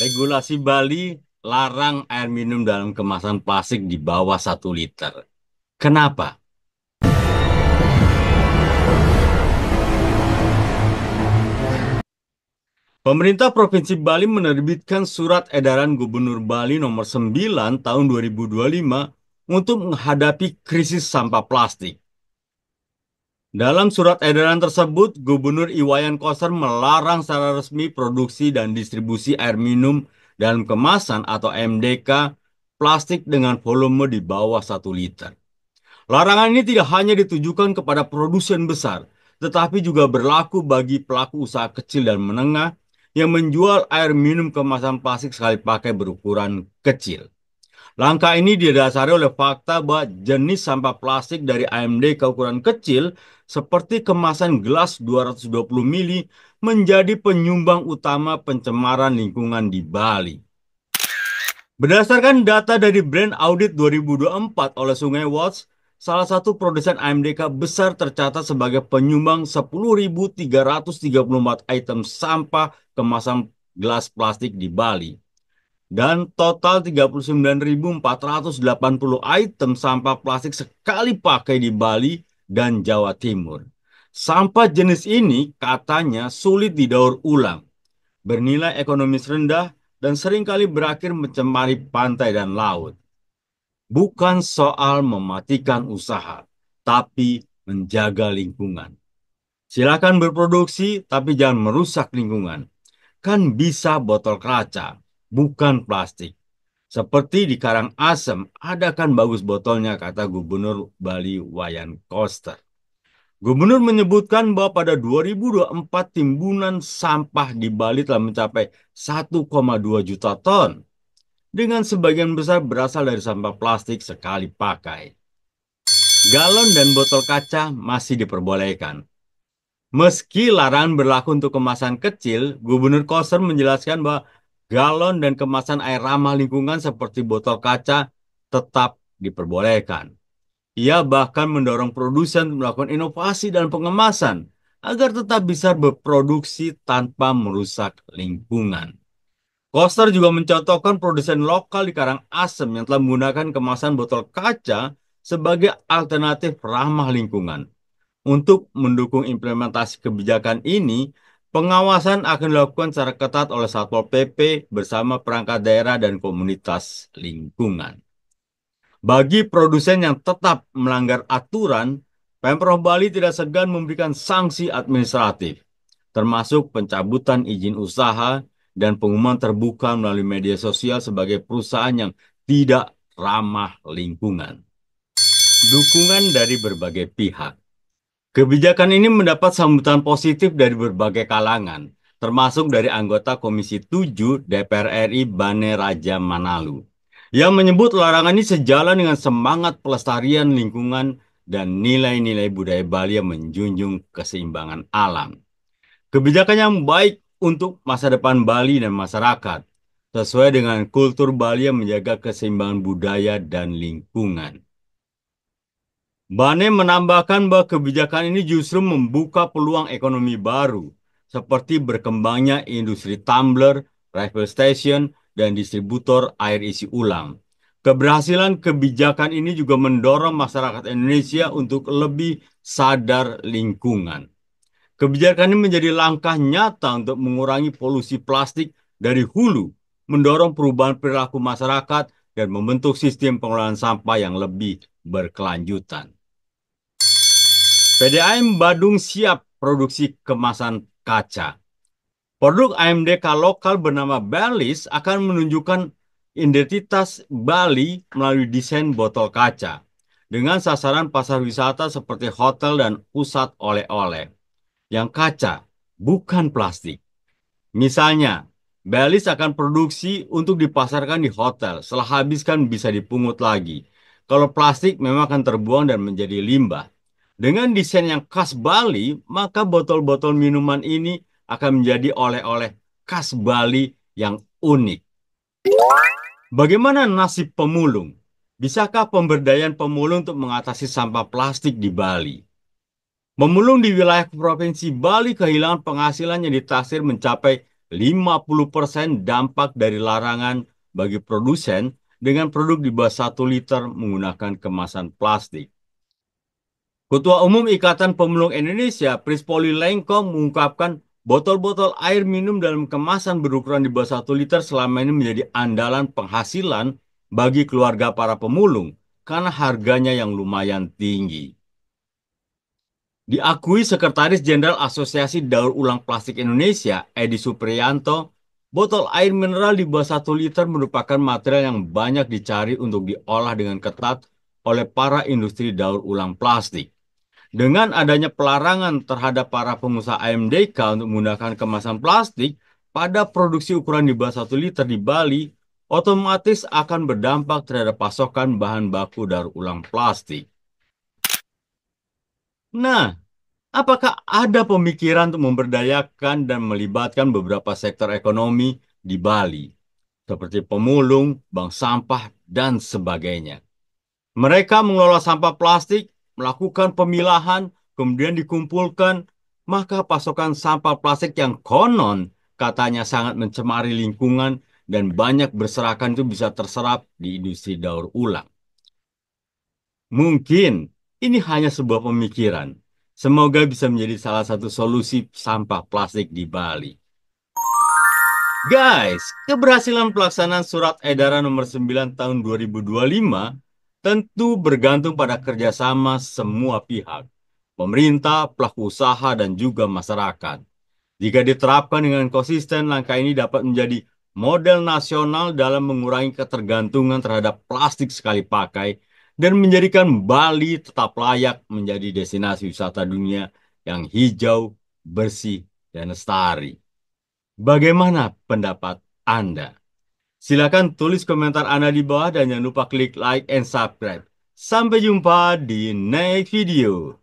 Regulasi Bali larang air minum dalam kemasan plastik di bawah 1 liter. Kenapa? Pemerintah Provinsi Bali menerbitkan Surat Edaran Gubernur Bali Nomor 9 Tahun 2025 untuk menghadapi krisis sampah plastik. Dalam surat edaran tersebut, Gubernur Iwayan Koster melarang secara resmi produksi dan distribusi air minum dalam kemasan atau MDK plastik dengan volume di bawah 1 liter. Larangan ini tidak hanya ditujukan kepada produsen besar, tetapi juga berlaku bagi pelaku usaha kecil dan menengah yang menjual air minum kemasan plastik sekali pakai berukuran kecil. Langkah ini didasari oleh fakta bahwa jenis sampah plastik dari AMD ukuran kecil seperti kemasan gelas 220 mili menjadi penyumbang utama pencemaran lingkungan di Bali. Berdasarkan data dari Brand Audit 2024 oleh Sungai Watch, salah satu produsen AMDK besar tercatat sebagai penyumbang 10.334 item sampah kemasan gelas plastik di Bali. Dan total 39.480 item sampah plastik sekali pakai di Bali dan Jawa Timur. Sampah jenis ini katanya sulit didaur ulang, bernilai ekonomis rendah, dan seringkali berakhir mencemari pantai dan laut. Bukan soal mematikan usaha, tapi menjaga lingkungan. Silakan berproduksi, tapi jangan merusak lingkungan. Kan bisa botol kaca, bukan plastik. Seperti di Karangasem, ada kan bagus botolnya, kata Gubernur Bali Wayan Koster. Gubernur menyebutkan bahwa pada 2024 timbunan sampah di Bali telah mencapai 1,2 juta ton, dengan sebagian besar berasal dari sampah plastik sekali pakai. Galon dan botol kaca masih diperbolehkan. Meski larangan berlaku untuk kemasan kecil, Gubernur Koster menjelaskan bahwa galon dan kemasan air ramah lingkungan seperti botol kaca tetap diperbolehkan. Ia bahkan mendorong produsen untuk melakukan inovasi dan pengemasan agar tetap bisa berproduksi tanpa merusak lingkungan. Koster juga mencontohkan produsen lokal di Karangasem yang telah menggunakan kemasan botol kaca sebagai alternatif ramah lingkungan. Untuk mendukung implementasi kebijakan ini, pengawasan akan dilakukan secara ketat oleh Satpol PP bersama perangkat daerah dan komunitas lingkungan. Bagi produsen yang tetap melanggar aturan, Pemprov Bali tidak segan memberikan sanksi administratif, termasuk pencabutan izin usaha dan pengumuman terbuka melalui media sosial sebagai perusahaan yang tidak ramah lingkungan. Dukungan dari berbagai pihak. Kebijakan ini mendapat sambutan positif dari berbagai kalangan, termasuk dari anggota Komisi 7 DPR RI Bane Raja Manalu, yang menyebut larangan ini sejalan dengan semangat pelestarian lingkungan dan nilai-nilai budaya Bali yang menjunjung keseimbangan alam. Kebijakan yang baik untuk masa depan Bali dan masyarakat, sesuai dengan kultur Bali yang menjaga keseimbangan budaya dan lingkungan. Bane menambahkan bahwa kebijakan ini justru membuka peluang ekonomi baru, seperti berkembangnya industri tumbler, refill station, dan distributor air isi ulang. Keberhasilan kebijakan ini juga mendorong masyarakat Indonesia untuk lebih sadar lingkungan. Kebijakan ini menjadi langkah nyata untuk mengurangi polusi plastik dari hulu, mendorong perubahan perilaku masyarakat, dan membentuk sistem pengelolaan sampah yang lebih berkelanjutan. PDAM Badung siap produksi kemasan kaca. Produk AMDK lokal bernama Berlis akan menunjukkan identitas Bali melalui desain botol kaca dengan sasaran pasar wisata seperti hotel dan pusat oleh-oleh yang kaca, bukan plastik. Misalnya, Berlis akan produksi untuk dipasarkan di hotel, setelah habis kan bisa dipungut lagi. Kalau plastik memang akan terbuang dan menjadi limbah. Dengan desain yang khas Bali, maka botol-botol minuman ini akan menjadi oleh-oleh khas Bali yang unik. Bagaimana nasib pemulung? Bisakah pemberdayaan pemulung untuk mengatasi sampah plastik di Bali? Pemulung di wilayah Provinsi Bali kehilangan penghasilan yang ditaksir mencapai 50% dampak dari larangan bagi produsen dengan produk di bawah 1 liter menggunakan kemasan plastik. Ketua Umum Ikatan Pemulung Indonesia, Prispoli Lengko, mengungkapkan botol-botol air minum dalam kemasan berukuran di bawah 1 liter selama ini menjadi andalan penghasilan bagi keluarga para pemulung karena harganya yang lumayan tinggi. Diakui Sekretaris Jenderal Asosiasi Daur Ulang Plastik Indonesia, Edi Supriyanto, botol air mineral di bawah 1 liter merupakan material yang banyak dicari untuk diolah dengan ketat oleh para industri daur ulang plastik. Dengan adanya pelarangan terhadap para pengusaha AMDK untuk menggunakan kemasan plastik pada produksi ukuran di bawah 1 liter di Bali, otomatis akan berdampak terhadap pasokan bahan baku daur ulang plastik. Nah, apakah ada pemikiran untuk memberdayakan dan melibatkan beberapa sektor ekonomi di Bali, seperti pemulung, bank sampah, dan sebagainya? Mereka mengelola sampah plastik, melakukan pemilahan, kemudian dikumpulkan, maka pasokan sampah plastik yang konon katanya sangat mencemari lingkungan dan banyak berserakan itu bisa terserap di industri daur ulang. Mungkin ini hanya sebuah pemikiran. Semoga bisa menjadi salah satu solusi sampah plastik di Bali. Guys, keberhasilan pelaksanaan Surat Edaran Nomor 9 Tahun 2025 tentu bergantung pada kerjasama semua pihak, pemerintah, pelaku usaha, dan juga masyarakat. Jika diterapkan dengan konsisten, langkah ini dapat menjadi model nasional dalam mengurangi ketergantungan terhadap plastik sekali pakai dan menjadikan Bali tetap layak menjadi destinasi wisata dunia yang hijau, bersih, dan lestari. Bagaimana pendapat Anda? Silakan tulis komentar Anda di bawah dan jangan lupa klik like and subscribe. Sampai jumpa di next video.